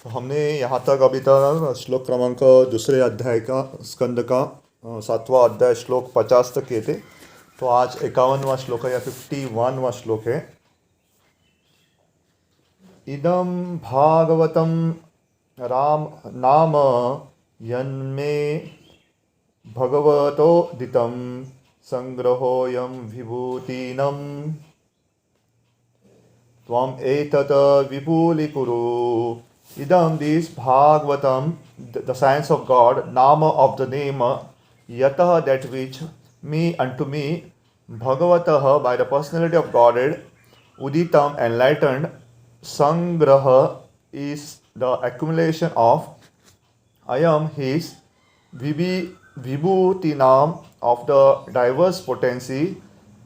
तो हमने यहाँ तक अभी तक श्लोक क्रमांक दूसरे अध्याय का स्कंद का 7वां अध्याय श्लोक 50 तक किए थे। तो आज 51वां श्लोक है या 51वां श्लोक है। इदम भागवतम राम नाम यन्मे भगवतो दितम संग्रहोऽयं विभूतिनं त्वम एतत् विपुलीकुरु। Idam, this Bhagavatam, the science of God, Nama of the name, Yatah, that which, me unto me, Bhagavatah, by the personality of Godhead, Uditam, enlightened, Sangraha is the accumulation of, Ayam, his, Vibhutinam, of the diverse potency,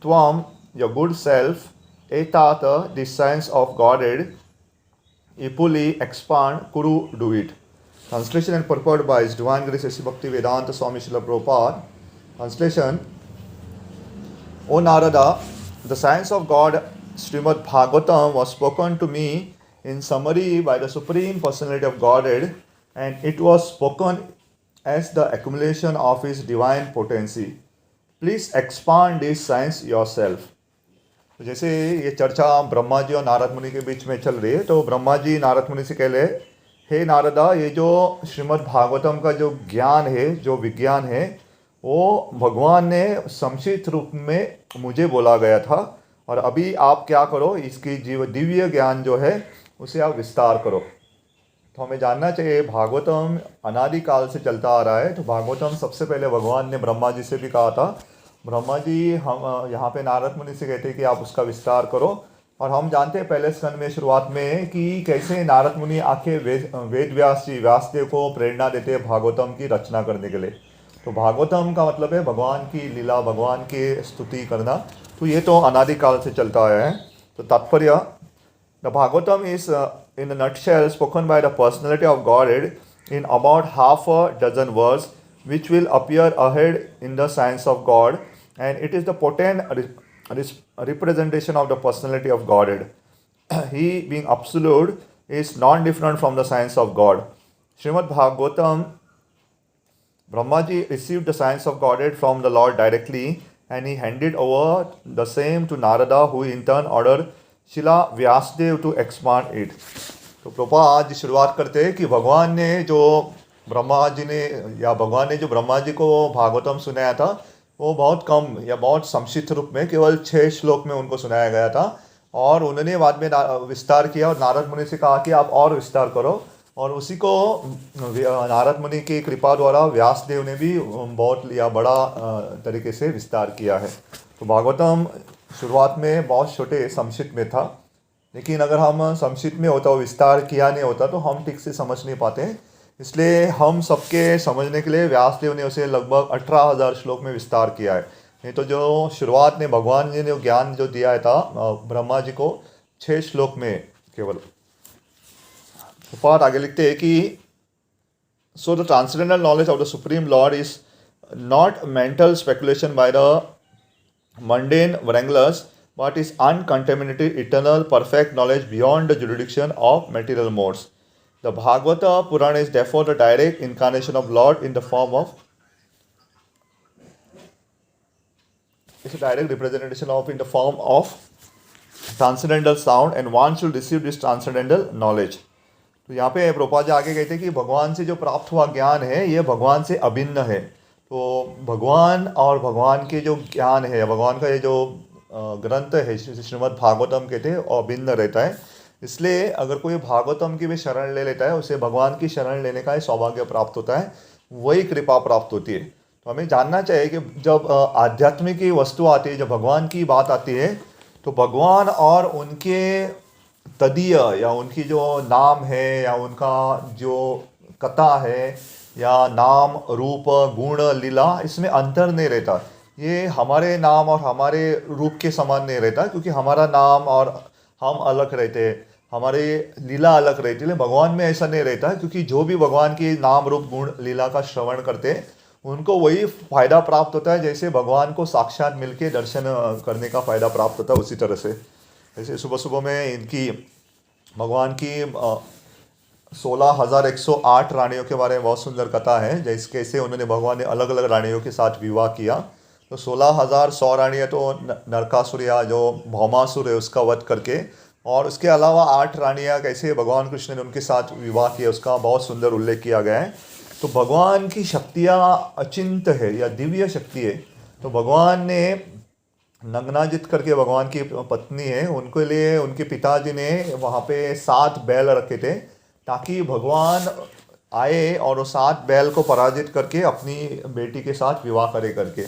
Tvam, your good self, Etata, the science of Godhead, Ipuli, expand, Kuru, do it. Translation and purport by His Divine Grace A.C. Bhakti Vedanta Swami Srila Prabhupada. Translation: O Narada, the science of God, Srimad Bhagavatam, was spoken to me in summary by the Supreme Personality of Godhead, and it was spoken as the accumulation of His divine potency. Please expand this science yourself. तो जैसे ये चर्चा ब्रह्मा जी और नारद मुनि के बीच में चल रही है, तो ब्रह्मा जी नारद मुनि से कह ले, हे नारदा, ये जो श्रीमद् भागवतम का जो ज्ञान है, जो विज्ञान है, वो भगवान ने संक्षिप्त रूप में मुझे बोला गया था, और अभी आप क्या करो, इसकी दिव्य ज्ञान जो है उसे आप विस्तार करो। तो हमें जानना चाहिए भागवतम अनादिकाल से चलता आ रहा है। तो भागवतम सबसे पहले भगवान ने ब्रह्मा जी से भी कहा था। ब्रह्मा जी हम यहाँ पे नारद मुनि से कहते हैं कि आप उसका विस्तार करो। और हम जानते हैं पहले स्कंद में शुरुआत में कि कैसे नारद मुनि आके वेद व्यास जी व्यासदेव को प्रेरणा देते हैं भागवतम की रचना करने के लिए। तो भागवतम का मतलब है भगवान की लीला, भगवान की स्तुति करना। तो ये तो अनादिकाल से चलता आया है। तो तात्पर्य, the Bhagavatam is in a nutshell spoken by the personality of God in about half a dozen words, which will appear ahead in the science of God, and it is the potent representation of the personality of Godhead. He, being absolute, is non-different from the science of God. Srimad Bhagavatam, Brahmaji received the science of Godhead from the Lord directly, and he handed over the same to Narada, who in turn ordered Srila Vyasdev to expand it. तो प्रभुपाद आज शुरुआत करते हैं कि भगवान ने जो ब्रह्मा जी ने या भगवान ने जो ब्रह्मा जी को भागवतम सुनाया था, वो बहुत कम या बहुत संक्षिप्त रूप में केवल 6 श्लोक में उनको सुनाया गया था, और उन्होंने बाद में विस्तार किया और नारद मुनि से कहा कि आप और विस्तार करो, और उसी को नारद मुनि की कृपा द्वारा व्यासदेव ने भी बहुत या बड़ा तरीके से विस्तार किया है। तो भागवतम शुरुआत में बहुत छोटे संक्षिप्त में था, लेकिन अगर हम संक्षिप्त में होता, विस्तार किया नहीं होता, तो हम ठीक से समझ नहीं पाते। इसलिए हम सबके समझने के लिए व्यासदेव ने उसे लगभग 18,000 श्लोक में विस्तार किया है। नहीं तो जो शुरुआत में भगवान जी ने ज्ञान जो दिया था ब्रह्मा जी को 6 श्लोक में केवल। आगे लिखते हैं कि so the transcendental knowledge of the supreme Lord is not mental speculation by the mundane wranglers, but is uncontaminated, eternal, perfect knowledge beyond the jurisdiction of material modes. The Bhagavata Purana is therefore the direct incarnation of Lord in the form of, it's a direct representation of in the form of transcendental sound, and one should receive this transcendental knowledge. तो यहाँ पे प्रभुपाद जी आगे कहते हैं कि भगवान से जो प्राप्त हुआ ज्ञान है, ये भगवान से अभिन्न है। तो भगवान और भगवान के जो ज्ञान है, भगवान का ये जो ग्रंथ है श्रीमद् भागवतम कहते हैं, अभिन्न रहता है। इसलिए अगर कोई भागवतम की भी शरण ले लेता है, उसे भगवान की शरण लेने का सौभाग्य प्राप्त होता है, वही कृपा प्राप्त होती है। तो हमें जानना चाहिए कि जब आध्यात्मिक की वस्तु आती है, जब भगवान की बात आती है, तो भगवान और उनके तदीय या उनकी जो नाम है या उनका जो कथा है या नाम रूप गुण लीला, इसमें अंतर नहीं रहता। ये हमारे नाम और हमारे रूप के समान नहीं रहता, क्योंकि हमारा नाम और हम अलग रहते हैं, हमारे लीला अलग रहती है। भगवान में ऐसा नहीं रहता, क्योंकि जो भी भगवान की नाम रूप गुण लीला का श्रवण करते हैं, उनको वही फ़ायदा प्राप्त होता है जैसे भगवान को साक्षात मिलके दर्शन करने का फ़ायदा प्राप्त होता है। उसी तरह से जैसे सुबह सुबह में इनकी भगवान की 16,108 रानियों के बारे में बहुत सुंदर कथा है, जैसे कैसे उन्होंने भगवान ने अलग अलग रानियों के साथ विवाह किया। तो 16,100 रानियाँ तो नरकासुर या जो भौमासुर है उसका वध करके, और उसके अलावा 8 रानियाँ कैसे भगवान कृष्ण ने उनके साथ विवाह किया उसका बहुत सुंदर उल्लेख किया गया है। तो भगवान की शक्तियाँ अचिंत है या दिव्य शक्ति है। तो भगवान ने नग्नाजित करके भगवान की पत्नी है उनके लिए उनके पिताजी ने वहाँ पे 7 बैल रखे थे, ताकि भगवान आए और वो 7 बैल को पराजित करके अपनी बेटी के साथ विवाह करे करके।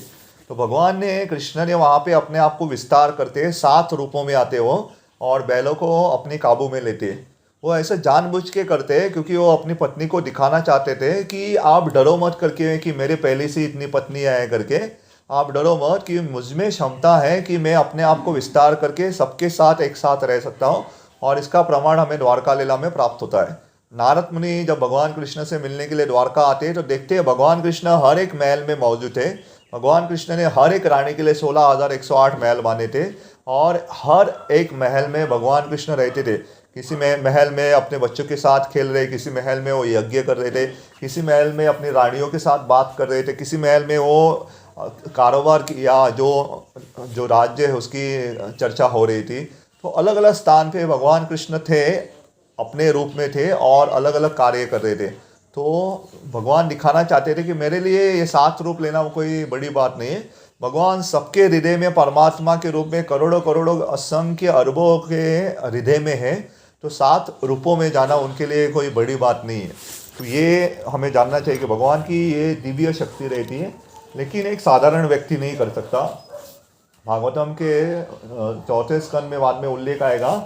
तो भगवान ने कृष्ण ने वहाँ पे अपने आप को विस्तार करते 7 रूपों में आते वो, और बैलों को अपने काबू में लेते। वो ऐसा जानबूझ के करते हैं क्योंकि वो अपनी पत्नी को दिखाना चाहते थे कि आप डरो मत करके कि मेरे पहले से इतनी पत्नियाँ हैं करके, आप डरो मत कि मुझ में क्षमता है कि मैं अपने आप को विस्तार करके सबके साथ एक साथ रह सकता हूँ, और इसका प्रमाण हमें द्वारका लीला में प्राप्त होता है। नारद मुनि जब भगवान कृष्ण से मिलने के लिए द्वारका आते हैं तो देखते हैं भगवान कृष्ण हर एक महल में मौजूद थे। भगवान कृष्ण ने हर एक रानी के लिए 16,108 महल बांधे थे, और हर एक महल में भगवान कृष्ण रहते थे। किसी में महल में अपने बच्चों के साथ खेल रहे, किसी महल में वो यज्ञ कर रहे थे, किसी महल में अपनी रानियों के साथ बात कर रहे थे, किसी महल में वो कारोबार की या जो जो राज्य है उसकी चर्चा हो रही थी। तो अलग अलग स्थान पे भगवान कृष्ण थे, अपने रूप में थे और अलग अलग कार्य कर रहे थे। तो भगवान दिखाना चाहते थे कि मेरे लिए ये 7 रूप लेना कोई बड़ी बात नहीं है। भगवान सबके हृदय में परमात्मा के रूप में करोड़ों करोड़ों असंख्य अरबों के हृदय में है, तो 7 रूपों में जाना उनके लिए कोई बड़ी बात नहीं है। तो ये हमें जानना चाहिए कि भगवान की ये दिव्य शक्ति रहती है, लेकिन एक साधारण व्यक्ति नहीं कर सकता। भागवतम के 4थे स्कंद में बाद में उल्लेख आएगा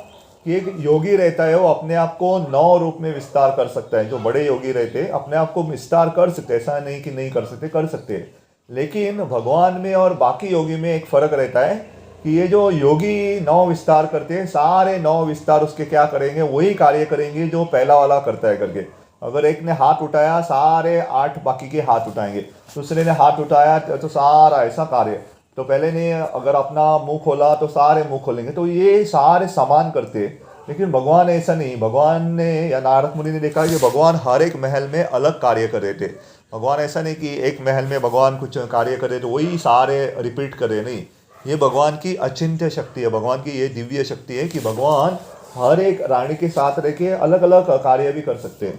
कि एक योगी रहता है वो अपने आप को 9 रूप में विस्तार कर सकता है। जो बड़े योगी रहते हैं अपने आप को विस्तार कर सकते, ऐसा नहीं कि नहीं कर सकते, कर सकते हैं। लेकिन भगवान में और बाकी योगी में एक फ़र्क रहता है कि ये जो योगी 9 विस्तार करते हैं, सारे 9 विस्तार उसके क्या करेंगे, वही कार्य करेंगे जो पहला वाला करता है करके। अगर एक ने हाथ उठाया सारे 8 बाकी के हाथ उठाएंगे, दूसरे ने हाथ उठाया तो सारा ऐसा कार्य, तो पहले ने अगर अपना मुंह खोला तो सारे मुंह खोलेंगे। तो ये सारे समान करते। लेकिन भगवान ऐसा नहीं। भगवान ने या नारद मुनि ने देखा कि भगवान हर एक महल में अलग कार्य कर रहे थे। भगवान ऐसा नहीं कि एक महल में भगवान कुछ कार्य करे तो वही सारे रिपीट करे, नहीं। ये भगवान की अचिंत्य शक्ति है, भगवान की ये दिव्य शक्ति है कि भगवान हर एक रानी के साथ रह के अलग अलग कार्य भी कर सकते हैं।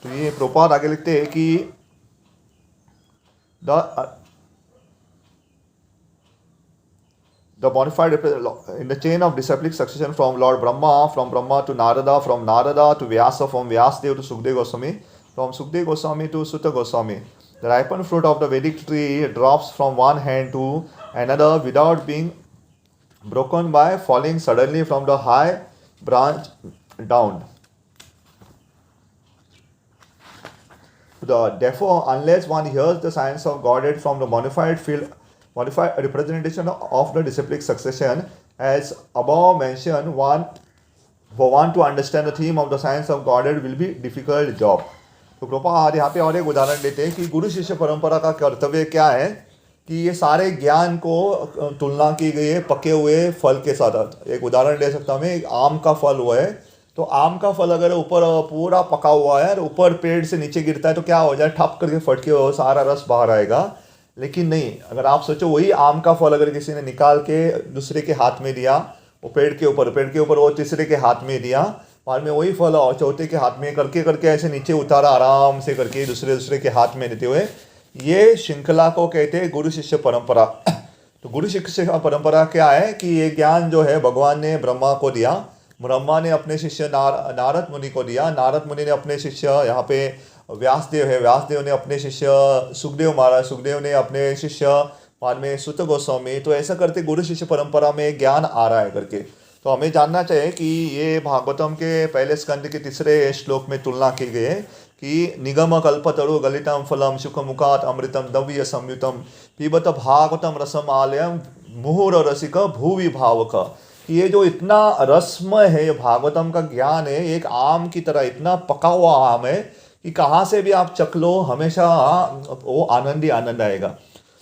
तो ये प्रभुपाद आगे लिखते हैं कि the bona fide in the chain of disciplic succession from Lord Brahma, from Brahma to Narada, from Narada to Vyasa, from Vyasadeva to Sukadeva Goswami, from Sukadeva Goswami to Sutta Goswami. The ripened fruit of the Vedic tree drops from one hand to another without being broken by falling suddenly from the high branch down. Therefore, unless one hears the science of Godhead from the modified representation of the disciplic succession, as above mentioned, for one to understand the theme of the science of Godhead will be difficult job. तो प्रभुपाद यहाँ पे और एक उदाहरण देते हैं कि गुरु शिष्य परंपरा का कर्तव्य क्या है कि ये सारे ज्ञान को तुलना की गई है पके हुए फल के साथ। एक उदाहरण दे सकता हूँ मैं, एक आम का फल हुआ है, तो आम का फल अगर ऊपर पूरा पका हुआ है और ऊपर पेड़ से नीचे गिरता है तो क्या हो जाए, ठप करके फट के सारा रस बाहर आएगा। लेकिन नहीं, अगर आप सोचो वही आम का फल अगर किसी ने निकाल के दूसरे के हाथ में दिया, वो पेड़ के ऊपर वो तीसरे के हाथ में दिया, बाद में वही फल और चौथे के हाथ में करके करके ऐसे नीचे उतारा आराम से करके दूसरे के हाथ में देते हुए, ये श्रृंखला को कहते हैं गुरु शिष्य परंपरा। तो गुरु शिष्य परंपरा क्या है कि ये ज्ञान जो है भगवान ने ब्रह्मा को दिया, ब्रह्मा ने अपने शिष्य नारद मुनि को दिया, नारद मुनि ने अपने शिष्य यहाँ पे व्यासदेव है, व्यासदेव ने अपने शिष्य सुखदेव महाराज, सुखदेव ने अपने शिष्य बाद में सुत गोस्वामी। तो ऐसा करते गुरु शिष्य परंपरा में ज्ञान आ रहा है करके। तो हमें जानना चाहिए कि ये भागवतम के पहले स्कंद के 3 श्लोक में तुलना की गई है कि निगम कल्पतरु गलितम फलम सुखमुखात अमृतम दव्य संयुतम पीबत भागवतम रसम आलयम मुहुर रसिक भूवि भावक। कि ये जो इतना रसमय है, ये भागवतम का ज्ञान है, एक आम की तरह इतना पका हुआ आम है कि कहाँ से भी आप चख लो हमेशा वो आनंद ही आनंद आएगा।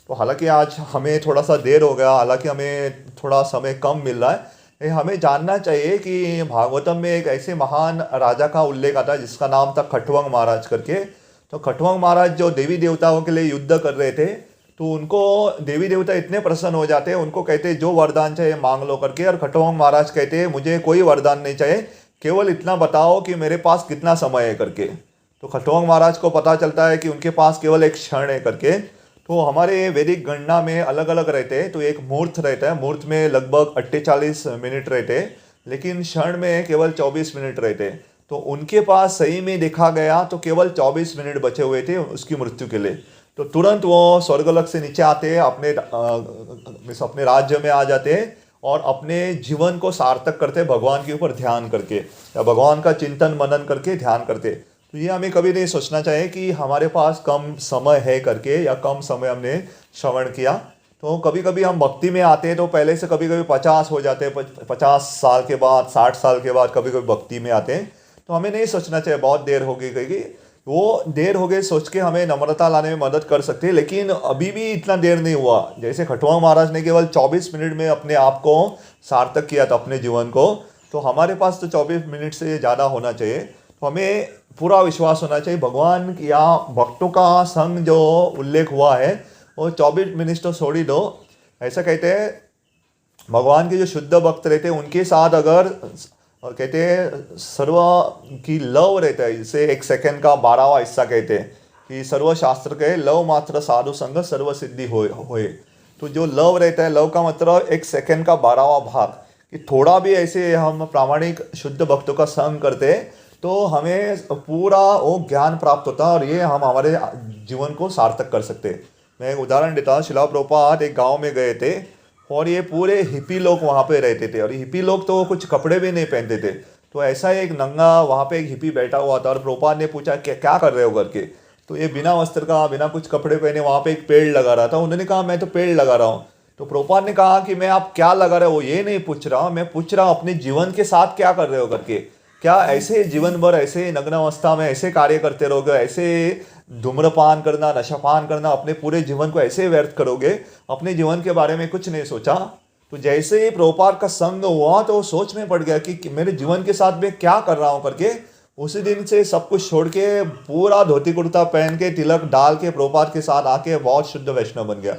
तो हालांकि आज हमें थोड़ा सा देर हो गया, हालांकि हमें थोड़ा समय कम मिल रहा है, ये हमें जानना चाहिए कि भागवतम में एक ऐसे महान राजा का उल्लेख आता है जिसका नाम था खट्वंग महाराज करके। तो खट्वंग महाराज जो देवी देवताओं के लिए युद्ध कर रहे थे, तो उनको देवी देवता इतने प्रसन्न हो जाते हैं, उनको कहते जो वरदान चाहिए मांग लो करके। और खट्वंग महाराज कहते हैं मुझे कोई वरदान नहीं चाहिए, केवल इतना बताओ कि मेरे पास कितना समय है करके। तो खट्वंग महाराज को पता चलता है कि उनके पास केवल एक क्षण है करके। तो हमारे वैदिक गणना में अलग अलग रहते हैं। तो एक मुहूर्त रहता है, मुहूर्त में लगभग 48 मिनट रहते हैं, लेकिन क्षण में केवल 24 मिनट रहते हैं। तो उनके पास सही में देखा गया तो केवल 24 मिनट बचे हुए थे उसकी मृत्यु के लिए। तो तुरंत वो स्वर्गलोक से नीचे आते हैं, अपने राज्य में आ जाते हैं और अपने जीवन को सार्थक करते हैं भगवान के ऊपर ध्यान करके, या भगवान का चिंतन मनन करके ध्यान करते। तो ये हमें कभी नहीं सोचना चाहिए कि हमारे पास कम समय है करके, या कम समय हमने श्रवण किया। तो कभी कभी हम भक्ति में आते हैं तो पहले से कभी कभी 50 हो जाते हैं, 50 साल के बाद, 60 साल के बाद कभी कभी भक्ति में आते हैं। तो हमें नहीं सोचना चाहिए बहुत देर हो गई कहीं, वो देर हो गई सोच के हमें नम्रता लाने में मदद कर सकते हैं। लेकिन अभी भी इतना देर नहीं हुआ। जैसे खट्वंग महाराज ने केवल 24 मिनट में अपने आप को सार्थक किया था, अपने जीवन को, तो हमारे पास तो 24 मिनट से ज़्यादा होना चाहिए। तो हमें पूरा विश्वास होना चाहिए भगवान या भक्तों का संग जो उल्लेख हुआ है वो 24 मिनट तो छोड़ ही दो। ऐसा कहते हैं भगवान के जो शुद्ध भक्त रहते हैं उनके साथ अगर, और कहते हैं सर्व की लव रहता है, जिसे 1 सेकंड का 12वां हिस्सा कहते हैं कि सर्व शास्त्र के लव मात्र साधु संग सर्व सिद्धि होए। तो जो लव रहता है, लव का मतलब 1 सेकंड का 12वां भाग, कि थोड़ा भी ऐसे हम प्रामाणिक शुद्ध भक्तों का संग करते हैं तो हमें पूरा वो ज्ञान प्राप्त होता है और ये हम हमारे जीवन को सार्थक कर सकते हैं। मैं एक उदाहरण देता हूँ। शिला प्रभुपाद एक गांव में गए थे और ये पूरे हिप्पी लोग वहाँ पे रहते थे, और हिप्पी लोग तो कुछ कपड़े भी नहीं पहनते थे। तो ऐसा एक नंगा वहाँ पे एक हिप्पी बैठा हुआ था और प्रभुपाद ने पूछा क्या कर रहे हो करके। तो ये बिना वस्त्र का, बिना कुछ कपड़े पहने वहाँ पे एक पेड़ लगा रहा था। उन्होंने कहा मैं तो पेड़ लगा रहा हूँ। तो प्रभुपाद ने कहा कि मैं आप क्या लगा रहे हो ये नहीं पूछ रहा हूँ, मैं पूछ रहा हूँ अपने जीवन के साथ क्या कर रहे हो करके। क्या ऐसे जीवन भर ऐसे नग्न अवस्था में ऐसे कार्य करते रहोगे, ऐसे धूम्रपान करना, नशापान करना, अपने पूरे जीवन को ऐसे व्यर्थ करोगे, अपने जीवन के बारे में कुछ नहीं सोचा। तो जैसे ही प्रभुपाद का संग हुआ तो वो सोच में पड़ गया कि मेरे जीवन के साथ मैं क्या कर रहा हूँ करके। उसी दिन से सब कुछ छोड़ के पूरा धोती कुर्ता पहन के तिलक डाल के प्रभुपाद के साथ आके बहुत शुद्ध वैष्णव बन गया।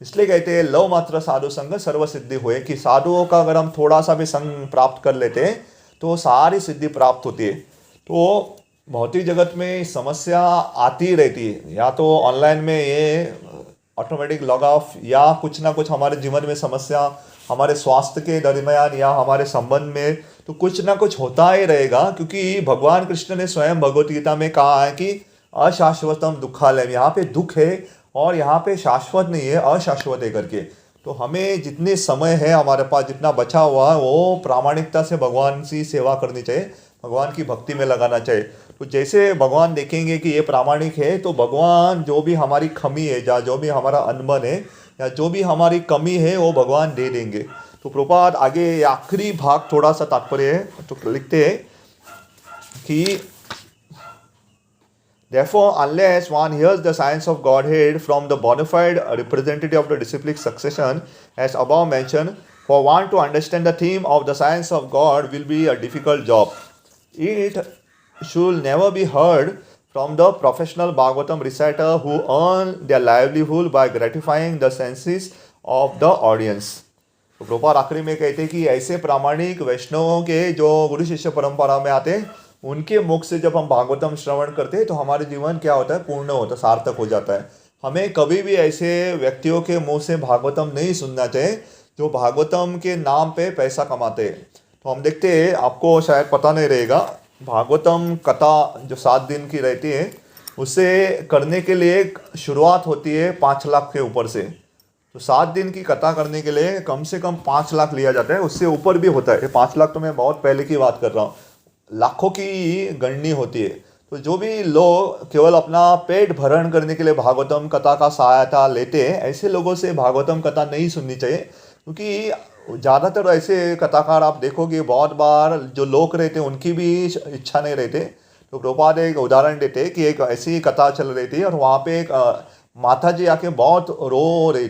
इसलिए कहते हैं लव मात्र साधु संग सर्व सिद्धि हुए, कि साधुओं का अगर हम थोड़ा सा भी संग प्राप्त कर लेते हैं तो सारी सिद्धि प्राप्त होती है। तो भौतिक जगत में समस्या आती रहती है, या तो ऑनलाइन में ये ऑटोमेटिक लॉग ऑफ, या कुछ ना कुछ हमारे जीवन में समस्या, हमारे स्वास्थ्य के दरमियान या हमारे संबंध में, तो कुछ ना कुछ होता ही रहेगा। क्योंकि भगवान कृष्ण ने स्वयं भगवत गीता में कहा है कि अशाश्वतम दुखालयम, यहाँ पे दुख है और यहाँ पे शाश्वत नहीं है, अशाश्वत है करके। तो हमें जितने समय है हमारे पास, जितना बचा हुआ है, वो प्रामाणिकता से भगवान की सेवा करनी चाहिए, भगवान की भक्ति में लगाना चाहिए। तो जैसे भगवान देखेंगे कि ये प्रामाणिक है तो भगवान जो भी हमारी कमी है, या जो भी हमारा अनबन है, या जो भी हमारी कमी है वो भगवान दे देंगे। तो प्रभुपाद आगे आखिरी भाग थोड़ा सा तात्पर्य है, तो लिखते हैं कि therefore, unless one hears the science of Godhead from the bona fide representative of the disciplic succession, as above mentioned, for one to understand the theme of the science of God will be a difficult job. It should never be heard from the professional Bhagavatam reciter who earn their livelihood by gratifying the senses of the audience. तो प्रभुपाद आखिरी में कहते हैं कि ऐसे प्रामाणिक वैष्णवों के जो गुरु शिष्य परंपरा में आते हैं, उनके मुख से जब हम भागवतम श्रवण करते हैं तो हमारे जीवन क्या होता है, पूर्ण होता है, सार्थक हो जाता है। हमें कभी भी ऐसे व्यक्तियों के मुंह से भागवतम नहीं सुनना चाहिए जो भागवतम के नाम पे पैसा कमाते हैं। तो हम देखते हैं, आपको शायद पता नहीं रहेगा, भागवतम कथा जो 7 दिन की रहती है उसे करने के लिए शुरुआत होती है 5 लाख के ऊपर से। तो 7 दिन की कथा करने के लिए कम से कम 5 लाख लिया जाता है, उससे ऊपर भी होता है। 5 लाख तो मैं बहुत पहले की बात कर रहा हूँ, लाखों की गणनी होती है। तो जो भी लोग केवल अपना पेट भरण करने के लिए भागवतम कथा का सहायता लेते हैं, ऐसे लोगों से भागवतम कथा नहीं सुननी चाहिए। क्योंकि ज़्यादातर ऐसे कथाकार आप देखोगे बहुत बार जो लोग रहते हैं उनकी भी इच्छा नहीं रहते। तो प्रभुपाद एक उदाहरण देते कि एक ऐसी कथा चल रही थी और वहाँ पे एक माता जी आके बहुत रो रही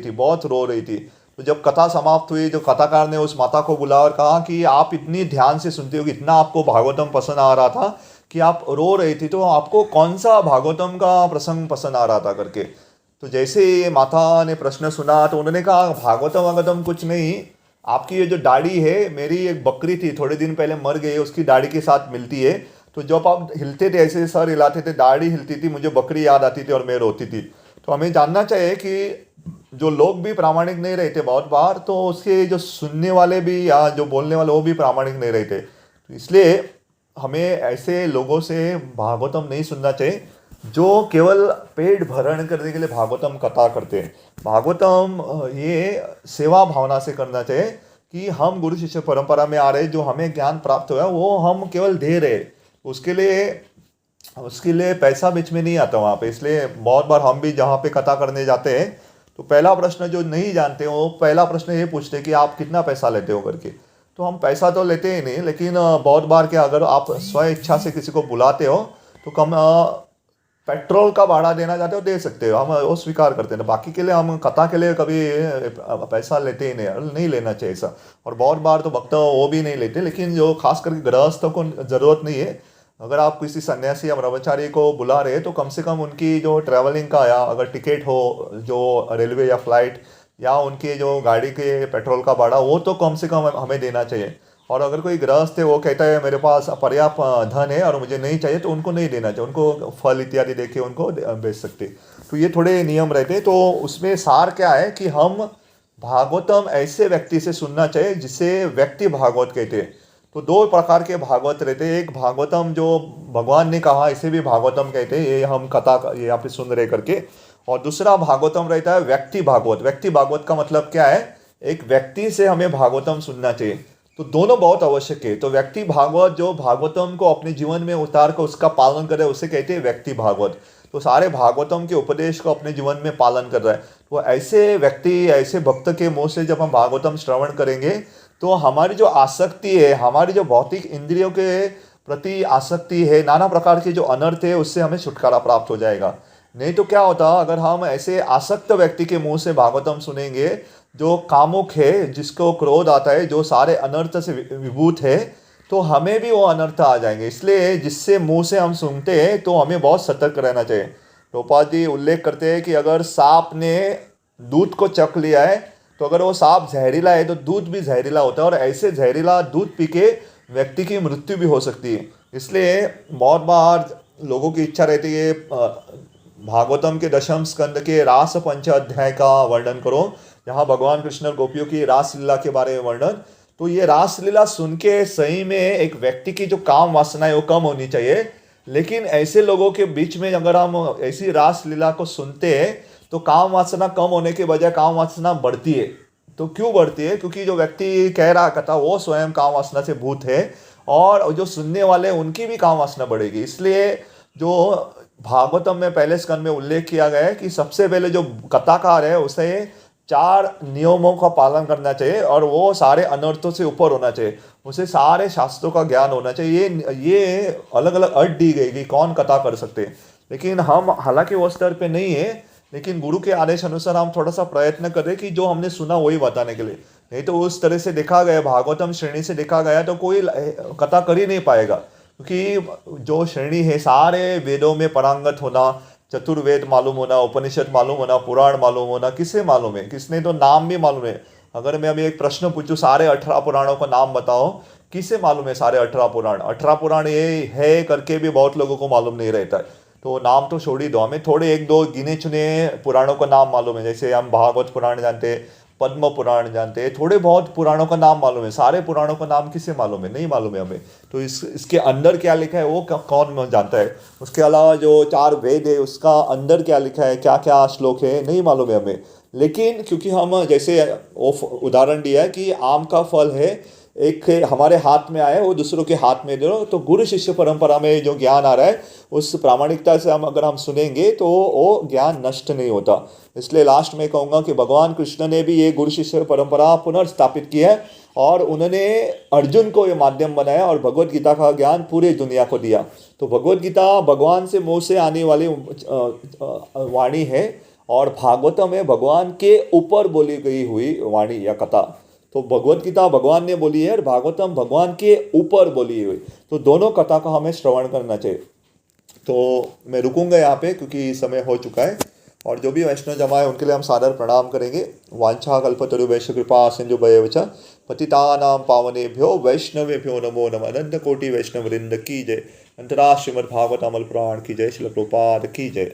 थी। तो जब कथा समाप्त हुई, जो कथाकार ने उस माता को बुलाया और कहा कि आप इतनी ध्यान से सुनते हो कि इतना आपको भागवतम पसंद आ रहा था कि आप रो रही थी, तो आपको कौन सा भागवतम का प्रसंग पसंद आ रहा था करके। तो जैसे ही माता ने प्रश्न सुना तो उन्होंने कहा भागवतम वागवतम कुछ नहीं, आपकी ये जो दाढ़ी है, मेरी एक बकरी थी थोड़े दिन पहले मर गई, उसकी दाढ़ी के साथ मिलती है, तो जब आप हिलते थे ऐसे सर हिलाते थे, दाढ़ी हिलती थी, मुझे बकरी याद आती थी और मैं रोती थी। तो हमें जानना चाहिए कि जो लोग भी प्रामाणिक नहीं रहते बहुत बार, तो उसके जो सुनने वाले भी या जो बोलने वाले वो भी प्रामाणिक नहीं रहते। तो इसलिए हमें ऐसे लोगों से भागवतम नहीं सुनना चाहिए जो केवल पेट भरण करने के लिए भागवतम कथा करते हैं। भागवतम ये सेवा भावना से करना चाहिए कि हम गुरु शिष्य परंपरा में आ रहे, जो हमें ज्ञान प्राप्त हुआ वो हम केवल दे रहे, उसके लिए पैसा बीच में नहीं आता वहाँ पे। इसलिए बहुत बार हम भी जहाँ पे कथा करने जाते हैं तो पहला प्रश्न जो नहीं जानते वो पहला प्रश्न ये पूछते हैं कि आप कितना पैसा लेते हो करके। तो हम पैसा तो लेते ही नहीं, लेकिन बहुत बार क्या, अगर आप स्व इच्छा से किसी को बुलाते हो तो कम पेट्रोल का भाड़ा देना चाहते हो दे सकते हो, हम वो स्वीकार करते हैं। बाकी के लिए हम कथा के लिए कभी पैसा लेते ही नहीं लेना चाहिए ऐसा। और बहुत बार तो भक्त वो भी नहीं लेते, लेकिन जो खास करके गृहस्थों को ज़रूरत नहीं है। अगर आप किसी सन्यासी या ब्रह्मचारी को बुला रहे हैं तो कम से कम उनकी जो ट्रैवलिंग का या अगर टिकट हो जो रेलवे या फ्लाइट या उनके जो गाड़ी के पेट्रोल का भाड़ा, वो तो कम से कम हमें देना चाहिए। और अगर कोई गृहस्थ है वो कहता है मेरे पास पर्याप्त धन है और मुझे नहीं चाहिए, तो उनको नहीं देना चाहिए, उनको फल इत्यादि दे के उनको बेच सकते। तो ये थोड़े नियम रहते हैं। तो उसमें सार क्या है कि हम भागवतम ऐसे व्यक्ति से सुनना चाहिए जिसे व्यक्ति भागवत कहते हैं। तो दो प्रकार के भागवत रहते हैं, एक भागवतम जो भगवान ने कहा इसे भी भागवतम कहते हैं, ये हम कथा ये यहाँ पे सुन रहे करके। और दूसरा भागवतम रहता है व्यक्ति भागवत। व्यक्ति भागवत का मतलब क्या है, एक व्यक्ति से हमें भागवतम सुनना चाहिए। तो दोनों बहुत आवश्यक है। तो व्यक्ति भागवत जो भागवतम को अपने जीवन में उतार कर उसका पालन करे उसे कहते हैं व्यक्ति भागवत। तो सारे भागवतम के उपदेश को अपने जीवन में पालन कर रहा है। तो ऐसे व्यक्ति, ऐसे भक्त के मुंह से जब हम भागवतम श्रवण करेंगे तो हमारी जो आसक्ति है, हमारी जो भौतिक इंद्रियों के प्रति आसक्ति है, नाना प्रकार के जो अनर्थ है, उससे हमें छुटकारा प्राप्त हो जाएगा। नहीं तो क्या होता, अगर हम ऐसे आसक्त व्यक्ति के मुंह से भागवतम सुनेंगे जो कामुक है, जिसको क्रोध आता है, जो सारे अनर्थ से विभूत है, तो हमें भी वो अनर्थ आ जाएंगे। इसलिए जिससे मुंह से हम सुनते हैं तो हमें बहुत सतर्क रहना चाहिए। प्रभुपाद जी उल्लेख करते हैं कि अगर सांप ने दूध को चख लिया है तो अगर वो सांप जहरीला है तो दूध भी जहरीला होता है, और ऐसे जहरीला दूध पी के व्यक्ति की मृत्यु भी हो सकती है। इसलिए बहुत बार लोगों की इच्छा रहती है भागवतम के दशम स्कंद के रास पंच अध्याय का वर्णन करो, जहाँ भगवान कृष्ण और गोपियों की रासलीला के बारे में वर्णन। तो ये रासलीला सुन के सही में एक व्यक्ति की जो काम वासना है वो कम होनी चाहिए। लेकिन ऐसे लोगों के बीच में अगर हम ऐसी रासलीला को सुनते हैं तो काम वासना कम होने के बजाय काम वासना बढ़ती है। तो क्यों बढ़ती है? क्योंकि जो व्यक्ति कह रहा कथा वो स्वयं काम वासना से भूत है, और जो सुनने वाले उनकी भी काम वासना बढ़ेगी। इसलिए जो भागवतम में पहले स्कंद में उल्लेख किया गया है कि सबसे पहले जो कथाकार है उसे 4 नियमों का पालन करना चाहिए, और वो सारे अनर्थों से ऊपर होना चाहिए, उसे सारे शास्त्रों का ज्ञान होना चाहिए। ये अलग अलग अट दी गई कि कौन कथा कर सकते हैं। लेकिन हम हालांकि वो स्तर पे नहीं है, लेकिन गुरु के आदेश अनुसार हम थोड़ा सा प्रयत्न करें कि जो हमने सुना वही बताने के लिए। नहीं तो उस तरह से देखा गया, भागवतम श्रेणी से देखा गया तो कोई कथा कर ही नहीं पाएगा, क्योंकि जो श्रेणी है सारे वेदों में पारंगत होना, चतुर्वेद मालूम होना, उपनिषद मालूम होना, पुराण मालूम होना, किसे मालूम है? किसने तो नाम भी मालूम है। अगर मैं अभी एक प्रश्न पूछूं सारे 18 पुराणों का नाम बताओ, किसे मालूम है सारे 18 पुराण? 18 पुराण ये है करके भी बहुत लोगों को मालूम नहीं रहता है। तो नाम तो छोड़ ही दो, हमें थोड़े 1-2 गिने चुने पुराणों का नाम मालूम है। जैसे हम भागवत पुराण जानते हैं, पद्म पुराण जानते हैं, थोड़े बहुत पुराणों का नाम मालूम है। सारे पुराणों का नाम किसे मालूम है? नहीं मालूम है हमें। तो इसके अंदर क्या लिखा है वो कौन जानता है? उसके अलावा जो 4 वेद है उसका अंदर क्या लिखा है, क्या क्या श्लोक है, नहीं मालूम है हमें। लेकिन क्योंकि हम जैसे वो उदाहरण दिया है कि आम का फल है, एक हमारे हाथ में आए वो दूसरों के हाथ में दो, तो गुरु शिष्य परंपरा में जो ज्ञान आ रहा है उस प्रामाणिकता से अगर हम सुनेंगे तो वो ज्ञान नष्ट नहीं होता। इसलिए लास्ट में कहूँगा कि भगवान कृष्ण ने भी ये गुरु शिष्य परंपरा पुनर्स्थापित की है, और उन्होंने अर्जुन को ये माध्यम बनाया और भगवत गीता का ज्ञान पूरे दुनिया को दिया। तो भगवत गीता भगवान से मुँह से आने वाली वाणी है, और भागवतम में भगवान के ऊपर बोली गई हुई वाणी या कथा। तो भगवत गीता भगवान ने बोली है और भागवतम भगवान के ऊपर बोली हुई, तो दोनों कथा का हमें श्रवण करना चाहिए। तो मैं रुकूंगा यहाँ पे क्योंकि समय हो चुका है। और जो भी वैष्णव जमा है उनके लिए हम सादर प्रणाम करेंगे। वांछा कल्पतरुभ्यश्च कृपा सिंधुभ्येव च पतितानां पावनेभ्यो वैष्णवेभ्यो नमो नमः। अनंत कोटि वैष्णव वृंद की जय। अंतरा श्रीमद् भागवत अमल पुराण की जय। श्रील प्रभुपाद की जय।